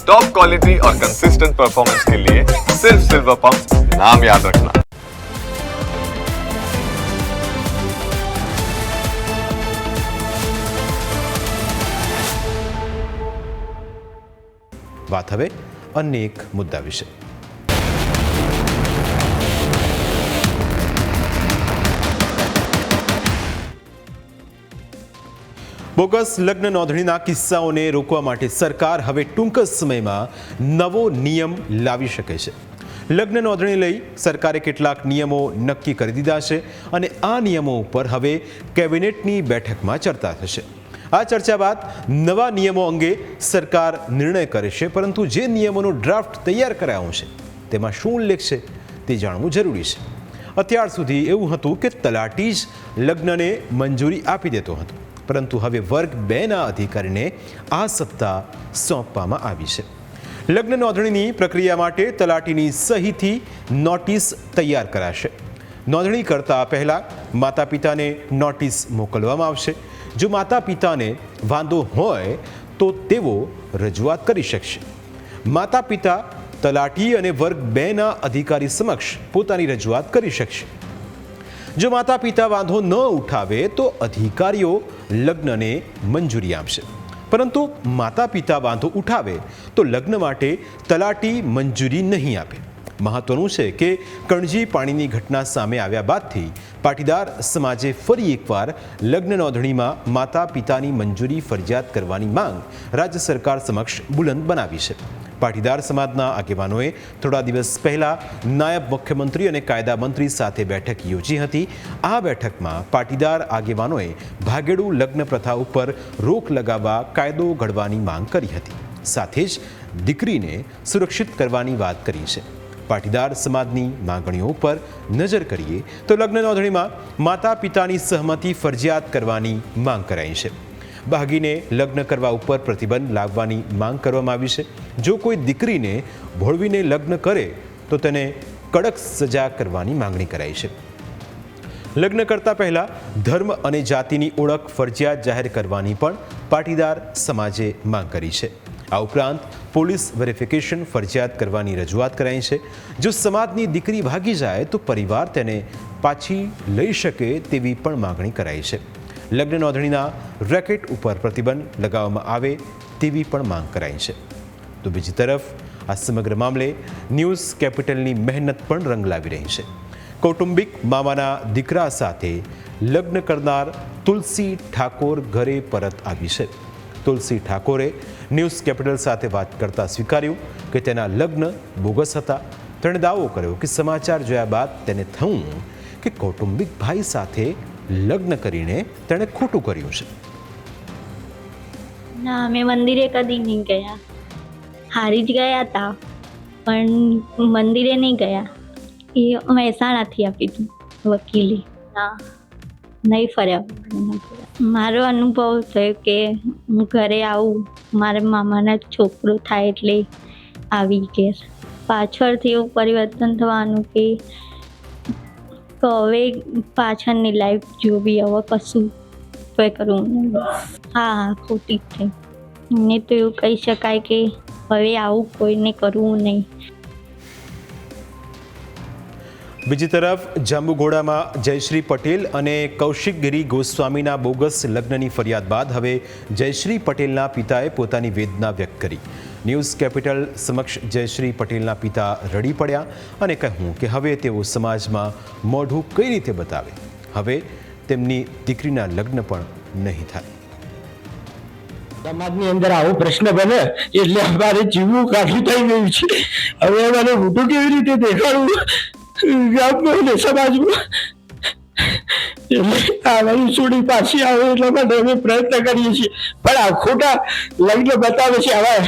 Top quality और consistent performance के लिए सिर्फ सिल्वर पंप नाम याद रखना। વાત હવે અન્ય એક મુદ્દા વિશે। બોગસ લગ્ન નોંધણીના કિસ્સાઓને રોકવા માટે સરકાર હવે ટૂંક જ સમયમાં નવો નિયમ લાવી શકે છે। લગ્ન નોંધણી લઈ સરકારે કેટલાક નિયમો નક્કી કરી દીધા છે અને આ નિયમો ઉપર હવે કેબિનેટની બેઠકમાં ચર્ચા થશે। આ ચર્ચા બાદ નવા નિયમો અંગે સરકાર નિર્ણય કરે છે, પરંતુ જે નિયમોનો ડ્રાફ્ટ તૈયાર કરાયો છે તેમાં શું ઉલ્લેખ છે તે જાણવું જરૂરી છે। અત્યાર સુધી એવું હતું કે તલાટી જ લગ્નને મંજૂરી આપી દેતો હતો, પરંતુ હવે વર્ગ 2ના અધિકારીને આ સત્તા સોંપવામાં આવી છે। લગ્ન નોંધણીની પ્રક્રિયા માટે તલાટીની સહીથી નોટિસ તૈયાર કરાશે। નોંધણી કરતા પહેલા માતા પિતાને નોટિસ મોકલવામાં આવશે। જો માતા પિતાને વાંધો હોય તો તેઓ રજૂઆત કરી શકશે। માતા પિતા તલાટી અને વર્ગ 2ના અધિકારી સમક્ષ પોતાની રજૂઆત કરી શકશે। જો માતા પિતા વાંધો ન ઉઠાવે તો અધિકારીઓ લગ્નને મંજૂરી આપશે, પરંતુ માતા પિતા વાંધો ઉઠાવે તો લગ્ન માટે તલાટી મંજૂરી નહીં આપે। મહત્વનું છે કે કણજી પાણીની ઘટના સામે આવ્યા બાદથી પાટીદાર સમાજે ફરી એકવાર લગ્ન નોંધણીમાં માતા પિતાની મંજૂરી ફરજિયાત કરવાની માંગ રાજ્ય સરકાર સમક્ષ બુલંદ બનાવી છે। પાટીદાર સમાજના આગેવાનોએ થોડા દિવસ પહેલા નાયબ મુખ્યમંત્રી અને કાયદા મંત્રી સાથે બેઠક યોજી હતી। આ બેઠકમાં પાટીદાર આગેવાનોએ ભાગેડુ લગ્ન પ્રથા ઉપર રોક લગાવવા કાયદો ઘડવાની માંગ કરી હતી, સાથે જ દીકરીને સુરક્ષિત કરવાની વાત કરી છે। પાટીદાર સમાજની માંગણીઓ પર નજર કરીએ તો લગ્ન નોંધણીમાં માતા પિતાની સહમતિ ફરજિયાત કરવાની માંગ કરાઈ છે। ભાગીને લગ્ન કરવા ઉપર પ્રતિબંધ લાવવાની માંગ કરવામાં આવી છે। જો કોઈ દીકરીને ભોળવીને લગ્ન કરે તો તેને કડક સજા કરવાની માંગણી કરાઈ છે। લગ્ન કરતા પહેલા ધર્મ અને જાતિની ઓળખ ફરજિયાત જાહેર કરવાની પણ પાટીદાર સમાજે માંગ કરી છે। આ ઉપરાંત પોલીસ વેરિફિકેશન ફરજિયાત કરવાની રજૂઆત કરાઈ છે। જો સમાજની દીકરી ભાગી જાય તો પરિવાર તેને પાછી લઈ શકે તેવી પણ માંગણી કરાઈ છે। લગ્ન નોંધણીના રેકેટ ઉપર પ્રતિબંધ લગાવવામાં આવે તેવી પણ માંગ કરાઈ છે। તો બીજી તરફ આ સમગ્ર મામલે ન્યૂઝ કેપિટલની મહેનત પણ રંગ લાવી રહી છે। કૌટુંબિક મામાના દીકરા સાથે લગ્ન કરનાર તુલસી ઠાકોર ઘરે પરત આવી છે। તુલસી ઠાકોરે ન્યૂઝ કેપિટલ સાથે વાત કરતા સ્વીકાર્યું કે તેના લગ્ન બોગસ હતા। તેણે દાવો કર્યો કે સમાચાર જોયા બાદ તેને થયું કે કૌટુંબિક ભાઈ સાથે લગ્ન કરીને તેણે ખોટું કર્યું છે। ના, અમે મંદિરે કદી નહીં ગયા। હારી જ ગયા હતા, પણ મંદિરે નહીં ગયા। એ મહેસાણાથી આપી હતું વકીલે। ના, નહીં ફર્યા। મારો અનુભવ થયો કે હું ઘરે આવું, મારા મામાના છોકરો થાય એટલે આવી ઘેર। પાછળથી એવું પરિવર્તન થવાનું કે હવે પાછળની લાઈફ જોવી, હવે કશું કંઈ કરવું નહીં। હા, ખોટી જ થઈ। ને તો એવું કહી શકાય કે હવે આવું કોઈને કરવું નહીં। બીજી તરફ જાંબુઘોડામાં જયશ્રી પટેલ અને કૌશિકગીરી ગોસ્વામીના બોગસ લગ્નની ફરિયાદ બાદ હવે જયશ્રી પટેલના પિતાએ પોતાની વેદના વ્યક્ત કરી। ન્યૂઝ કેપિટલ સમક્ષ જયશ્રી પટેલના પિતા રડી પડ્યા અને કહ્યું કે હવે તેઓ સમાજમાં મોઢું કઈ રીતે બતાવે। હવે તેમની દીકરીના લગ્ન પણ નહીં થાય। સમાજની અંદર આવો પ્રશ્ન બને એટલે અમારે જીવવું કાઢી થઈ ગયું છે। હવે અમારે મોટું કેવી રીતે દેખાડવું ગામમાં અને સમાજમાં, આ વળી છોડી પાછી આવે એટલા માટે અમે પ્રયત્ન કરીએ છીએ। પણ આ ખોટા લગ્ન બતાવે છે આવા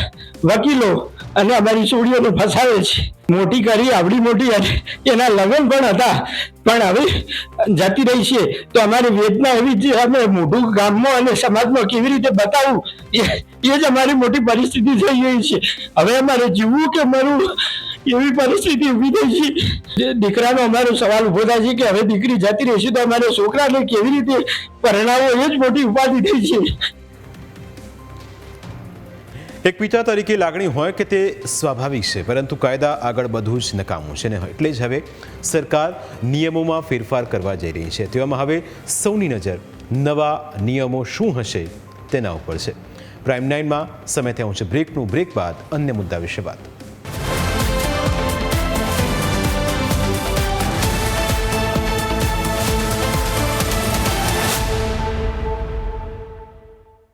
વકીલો અને અમારી છોડીઓને ફસાવે છે। મોટી કરી આવડી મોટી એના લગ્ન પણ હતા, પણ હવે જતી રહી છે તો અમારી વેદના એવી છે, અમે મોટું ગામમાં અને સમાજમાં કેવી રીતે બતાવવું એ જ અમારી મોટી પરિસ્થિતિ થઈ ગઈ છે। હવે અમારે જીવવું કે મરવું એવી પરિસ્થિતિ ઊભી થઈ છે। દીકરાનો અમારો સવાલ ઉભો થાય છે કે હવે દીકરી જતી રહેશે તો અમારે છોકરાને કેવી રીતે પરણાવવો એ જ મોટી ઉપાધિ થઈ છે। એક પિતા તરીકે લાગણી હોય કે તે સ્વાભાવિક છે, પરંતુ કાયદા આગળ બધું જ નકામું છે ને એટલે જ હવે સરકાર નિયમોમાં ફેરફાર કરવા જઈ રહી છે. તેવામાં હવે સૌની નજર નવા નિયમો શું હશે તેના ઉપર છે. પ્રાઇમ 9માં સમય થયો છે બ્રેકનું. બ્રેક બાદ અન્ય મુદ્દા વિશે વાત.